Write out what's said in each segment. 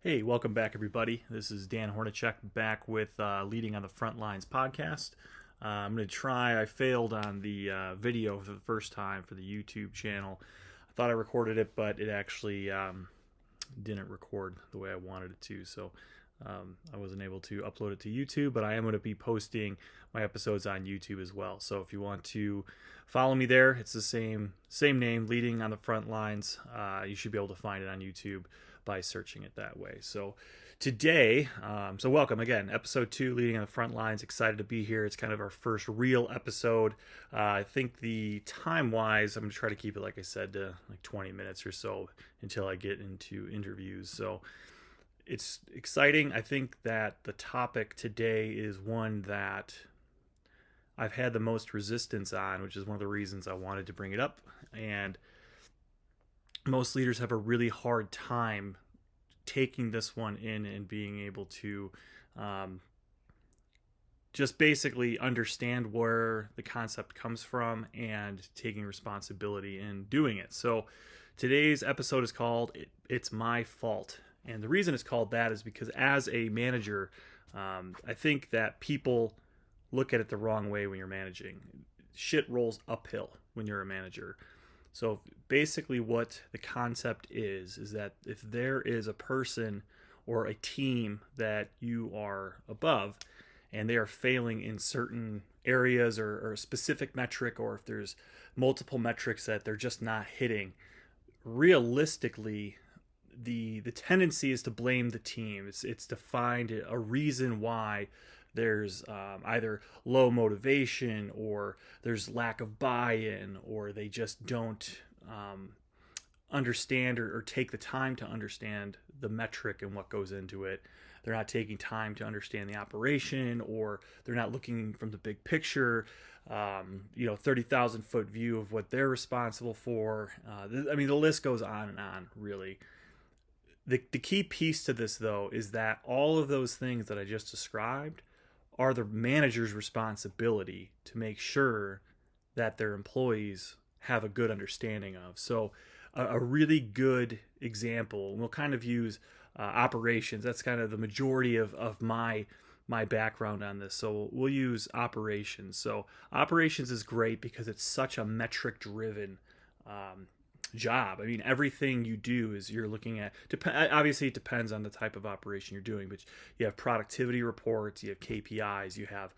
Hey, welcome back, everybody. This is Dan Hornacek back with Leading on the Frontlines podcast. I'm going to try, I failed on the video for the first time for the YouTube channel. I thought I recorded it, but it actually didn't record the way I wanted it to. So I wasn't able to upload it to YouTube, but I am going to be posting my episodes on YouTube as well. So if you want to follow me there, it's the same name, Leading on the Frontlines. You should be able to find it on YouTube by searching it that way. So today, welcome again, episode 2, Leading on the Front Lines. Excited to be here. It's kind of our first real episode. I think the time-wise, I'm going to try to keep it, like I said, to like 20 minutes or so until I get into interviews. So it's exciting. I think that the topic today is one that I've had the most resistance on, which is one of the reasons I wanted to bring it up. And most leaders have a really hard time taking this one in and being able to just basically understand where the concept comes from and taking responsibility in doing it. So today's episode is called It's My Fault. And the reason it's called that is because as a manager, I think that people look at it the wrong way when you're managing. Shit rolls uphill when you're a manager. So basically what the concept is that if there is a person or a team that you are above and they are failing in certain areas or a specific metric, or if there's multiple metrics that they're just not hitting, realistically, the tendency is to blame the team. It's to find a reason why there's either low motivation, or there's lack of buy-in, or they just don't understand or take the time to understand the metric and what goes into it. They're not taking time to understand the operation, or they're not looking from the big picture, 30,000 foot view of what they're responsible for. The list goes on, really. The key piece to this, though, is that all of those things that I just described are the manager's responsibility to make sure that their employees have a good understanding of. So a really good example, and we'll kind of use operations. That's kind of the majority of my background on this. So we'll use operations. So operations is great because it's such a metric driven job. I mean, everything you do is you're looking at, obviously it depends on the type of operation you're doing, but you have productivity reports, you have KPIs, you have,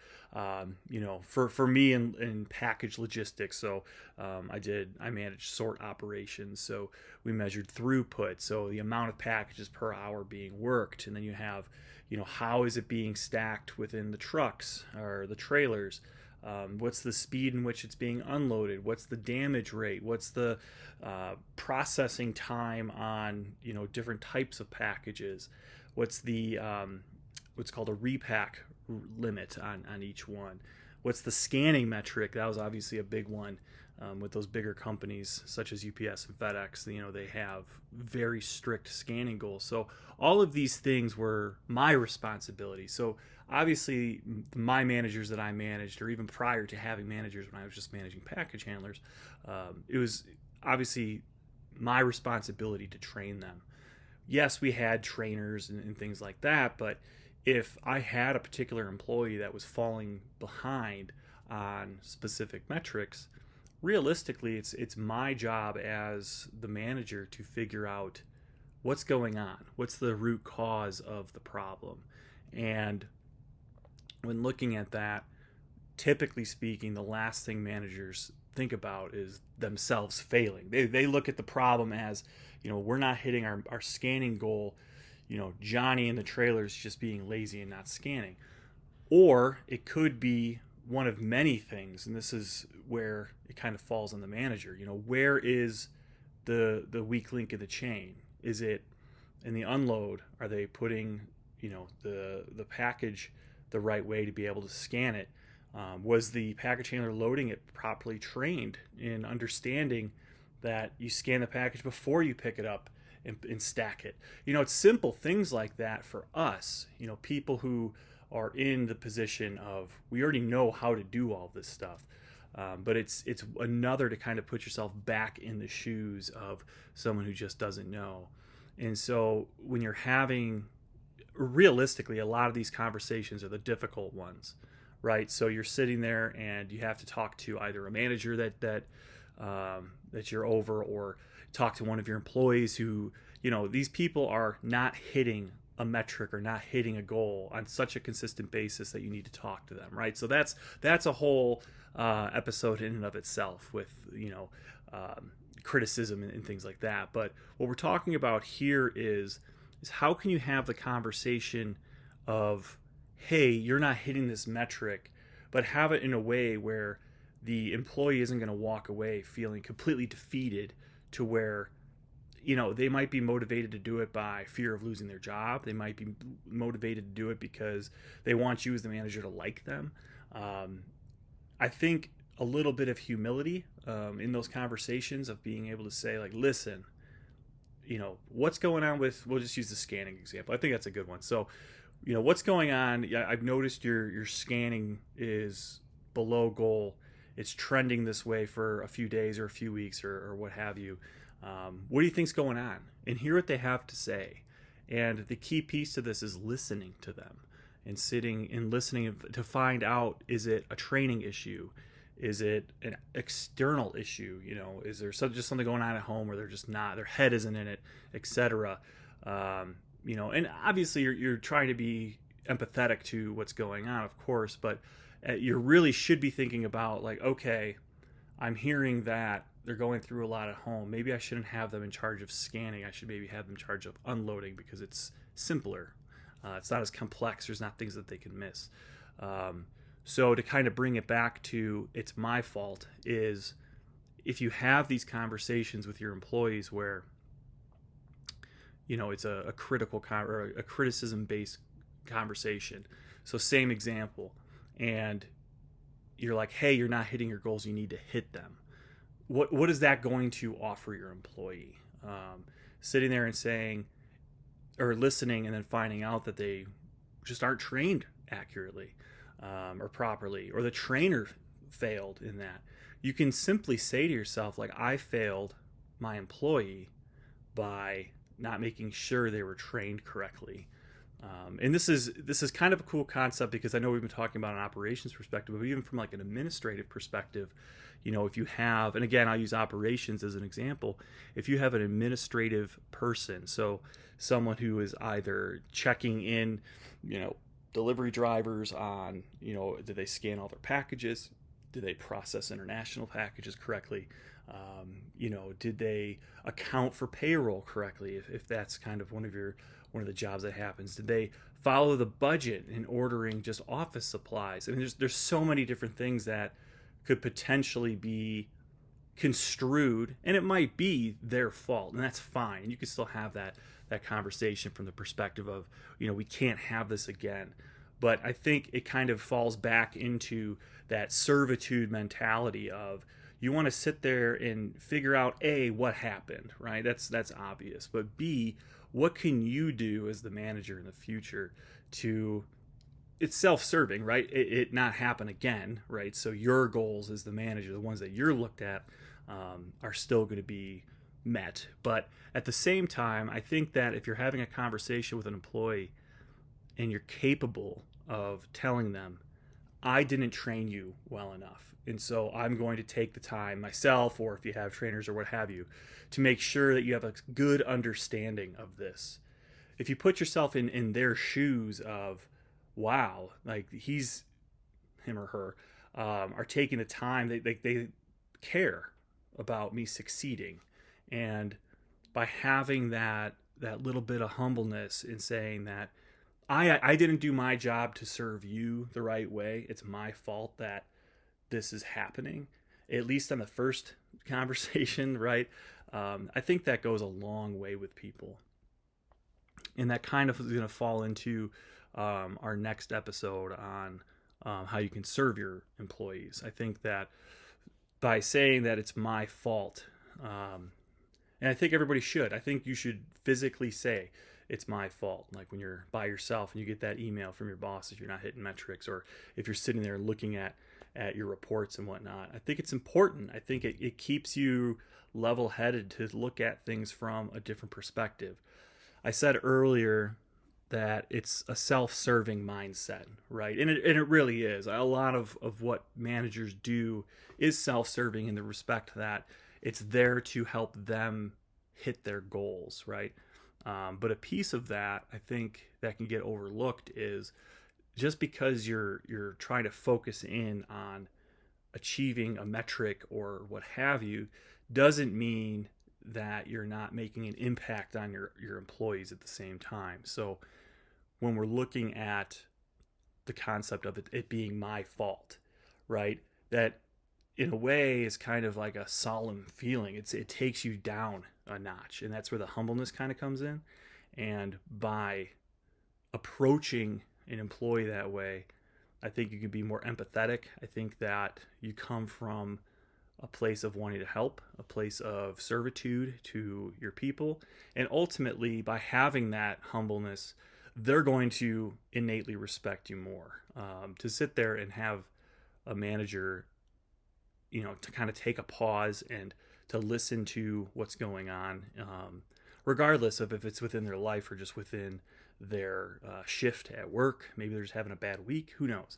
for me in package logistics. So I managed sort operations. So we measured throughput. So the amount of packages per hour being worked. And then you have, how is it being stacked within the trucks or the trailers? What's the speed in which it's being unloaded? What's the damage rate? What's the processing time on different types of packages? What's the what's called a repack limit on each one? What's the scanning metric? That was obviously a big one with those bigger companies such as UPS and FedEx. They have very strict scanning goals. So all of these things were my responsibility. So obviously my managers that I managed, or even prior to having managers when I was just managing package handlers, it was obviously my responsibility to train them. Yes, we had trainers and things like that, but if I had a particular employee that was falling behind on specific metrics, realistically it's my job as the manager to figure out what's going on, what's the root cause of the problem. And when looking at that, typically speaking, the last thing managers think about is themselves failing. They look at the problem as, we're not hitting our scanning goal. Johnny in the trailer is just being lazy and not scanning. Or it could be one of many things, and this is where it kind of falls on the manager. Where is the weak link in the chain? Is it in the unload? Are they putting the package the right way to be able to scan it? Was the package handler loading it properly trained in understanding that you scan the package before you pick it up and stack it? It's simple things like that for us, people who are in the position of, we already know how to do all this stuff. But it's another to kind of put yourself back in the shoes of someone who just doesn't know. And so when you're having, realistically, a lot of these conversations are the difficult ones, right? So you're sitting there and you have to talk to either a manager that you're over, or talk to one of your employees who, these people are not hitting a metric or not hitting a goal on such a consistent basis that you need to talk to them, right? So that's a whole episode in and of itself, with criticism and things like that. But what we're talking about here is how can you have the conversation of, hey, you're not hitting this metric, but have it in a way where the employee isn't going to walk away feeling completely defeated, to where they might be motivated to do it by fear of losing their job. They might be motivated to do it because they want you as the manager to like them. I think a little bit of humility in those conversations, of being able to say, like, listen, what's going on with, we'll just use the scanning example. I think that's a good one. So, what's going on? Yeah, I've noticed your scanning is below goal. It's trending this way for a few days or a few weeks, or what have you. What do you think's going on? And hear what they have to say. And the key piece to this is listening to them, and sitting and listening to find out, is it a training issue? Is it an external issue? Is there just something going on at home where they're just not, their head isn't in it, etc. And obviously you're trying to be empathetic to what's going on, of course, but you really should be thinking about, like, okay, I'm hearing that they're going through a lot at home. Maybe I shouldn't have them in charge of scanning. I should maybe have them in charge of unloading, because it's simpler. It's not as complex. There's not things that they can miss. So to kind of bring it back to, it's my fault, is if you have these conversations with your employees where, it's a critical or a criticism-based conversation. So same example. And you're like, hey, you're not hitting your goals. You need to hit them. What is that going to offer your employee? Sitting there and saying, or listening, and then finding out that they just aren't trained accurately or properly, or the trainer failed in that. You can simply say to yourself, like, I failed my employee by not making sure they were trained correctly. And this is kind of a cool concept, because I know we've been talking about an operations perspective, but even from like an administrative perspective, if you have, and again, I'll use operations as an example, if you have an administrative person, so someone who is either checking in, delivery drivers on, did they scan all their packages? Did they process international packages correctly? Did they account for payroll correctly? If that's kind of one of the jobs that happens, did they follow the budget in ordering just office supplies? I mean, there's so many different things that could potentially be construed, and it might be their fault, and that's fine. You can still have that conversation from the perspective of, we can't have this again. But I think it kind of falls back into that servitude mentality of, you want to sit there and figure out, A, what happened, right? That's obvious. But B, what can you do as the manager in the future to, it's self-serving, right? It not happen again, right? So your goals as the manager, the ones that you're looked at, are still going to be met. But at the same time, I think that if you're having a conversation with an employee and you're capable of telling them, I didn't train you well enough, and so I'm going to take the time myself, or if you have trainers or what have you, to make sure that you have a good understanding of this. If you put yourself in their shoes of, wow, like him or her, are taking the time, they care about me succeeding. And by having that little bit of humbleness in saying that I didn't do my job to serve you the right way, it's my fault that this is happening, at least on the first conversation, right? I think that goes a long way with people. And that kind of is going to fall into our next episode on how you can serve your employees. I think that by saying that it's my fault, and I think everybody should, I think you should physically say it's my fault. Like when you're by yourself and you get that email from your boss that you're not hitting metrics, or if you're sitting there looking at your reports and whatnot. I think it's important. I think it keeps you level-headed to look at things from a different perspective. I said earlier that it's a self-serving mindset, right? And it really is. A lot of what managers do is self-serving in the respect that it's there to help them hit their goals, right? But a piece of that I think that can get overlooked is just because you're trying to focus in on achieving a metric or what have you doesn't mean that you're not making an impact on your employees at the same time. So when we're looking at the concept of it being my fault, right? That in a way is kind of like a solemn feeling. It takes you down a notch, and that's where the humbleness kind of comes in. And by approaching an employee that way, I think you can be more empathetic. I think that you come from a place of wanting to help, a place of servitude to your people. And ultimately, by having that humbleness, they're going to innately respect you more. To sit there and have a manager, to kind of take a pause and to listen to what's going on, regardless of if it's within their life or just within their shift at work. Maybe they're just having a bad week. Who knows?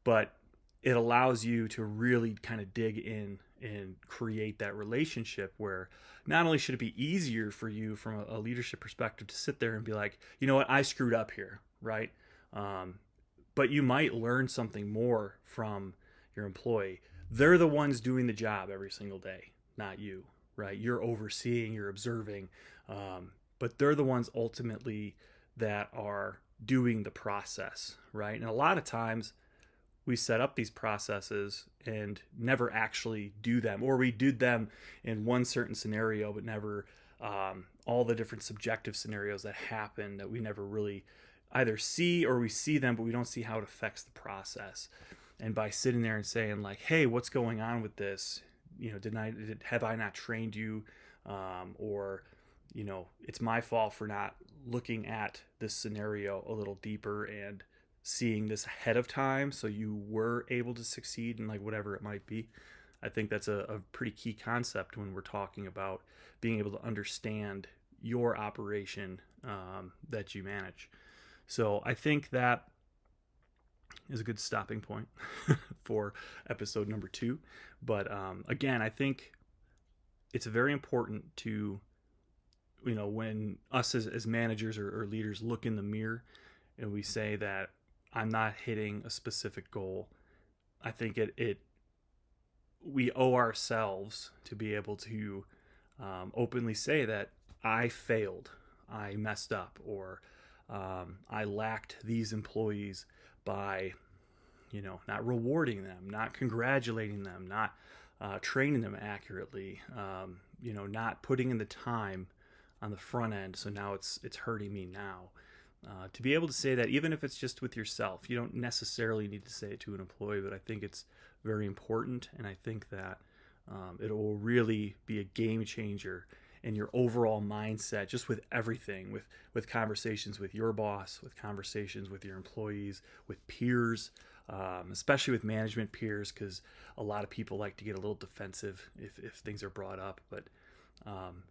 But it allows you to really kind of dig in and create that relationship where not only should it be easier for you from a leadership perspective to sit there and be like, you know what, I screwed up here, right? But you might learn something more from your employee. They're the ones doing the job every single day, not you, right? You're overseeing, you're observing, but they're the ones ultimately that are doing the process, right? And a lot of times we set up these processes and never actually do them, or we did them in one certain scenario, but never all the different subjective scenarios that happen that we never really either see, or we see them, but we don't see how it affects the process. And by sitting there and saying like, hey, what's going on with this? Have I not trained you? Or it's my fault for not looking at this scenario a little deeper and seeing this ahead of time so you were able to succeed in like whatever it might be. I think that's a pretty key concept when we're talking about being able to understand your operation that you manage. So I think that is a good stopping point for episode number 2. But again, I think it's very important to, when us as managers or leaders look in the mirror and we say that I'm not hitting a specific goal, I think we owe ourselves to be able to openly say that I failed, I messed up, or I lacked these employees by, not rewarding them, not congratulating them, not training them accurately, not putting in the time on the front end. So now it's hurting me now. To be able to say that, even if it's just with yourself, you don't necessarily need to say it to an employee, but I think it's very important. And I think that it will really be a game changer in your overall mindset, just with everything, with conversations with your boss, with conversations with your employees, with peers, especially with management peers, because a lot of people like to get a little defensive if things are brought up. But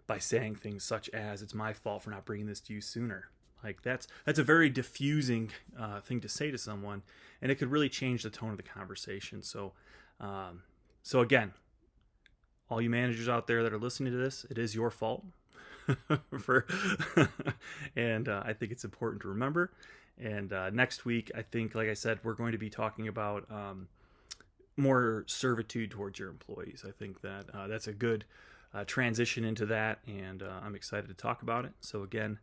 by saying things such as, it's my fault for not bringing this to you sooner. Like that's a very diffusing thing to say to someone, and it could really change the tone of the conversation. So again, all you managers out there that are listening to this, it is your fault. And I think it's important to remember. And next week, I think, like I said, we're going to be talking about more servitude towards your employees. I think that that's a good transition into that, and I'm excited to talk about it. So again,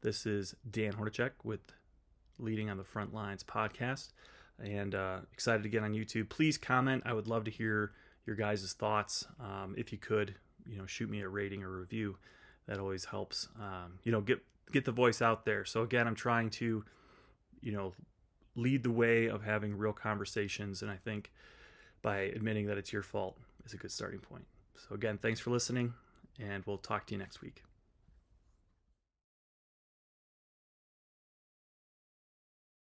this is Dan Hornacek with Leading on the Frontlines podcast, and excited to get on YouTube. Please comment. I would love to hear your guys' thoughts. If you could, shoot me a rating or review. That always helps. Get the voice out there. So again, I'm trying to, lead the way of having real conversations, and I think by admitting that it's your fault is a good starting point. So again, thanks for listening, and we'll talk to you next week.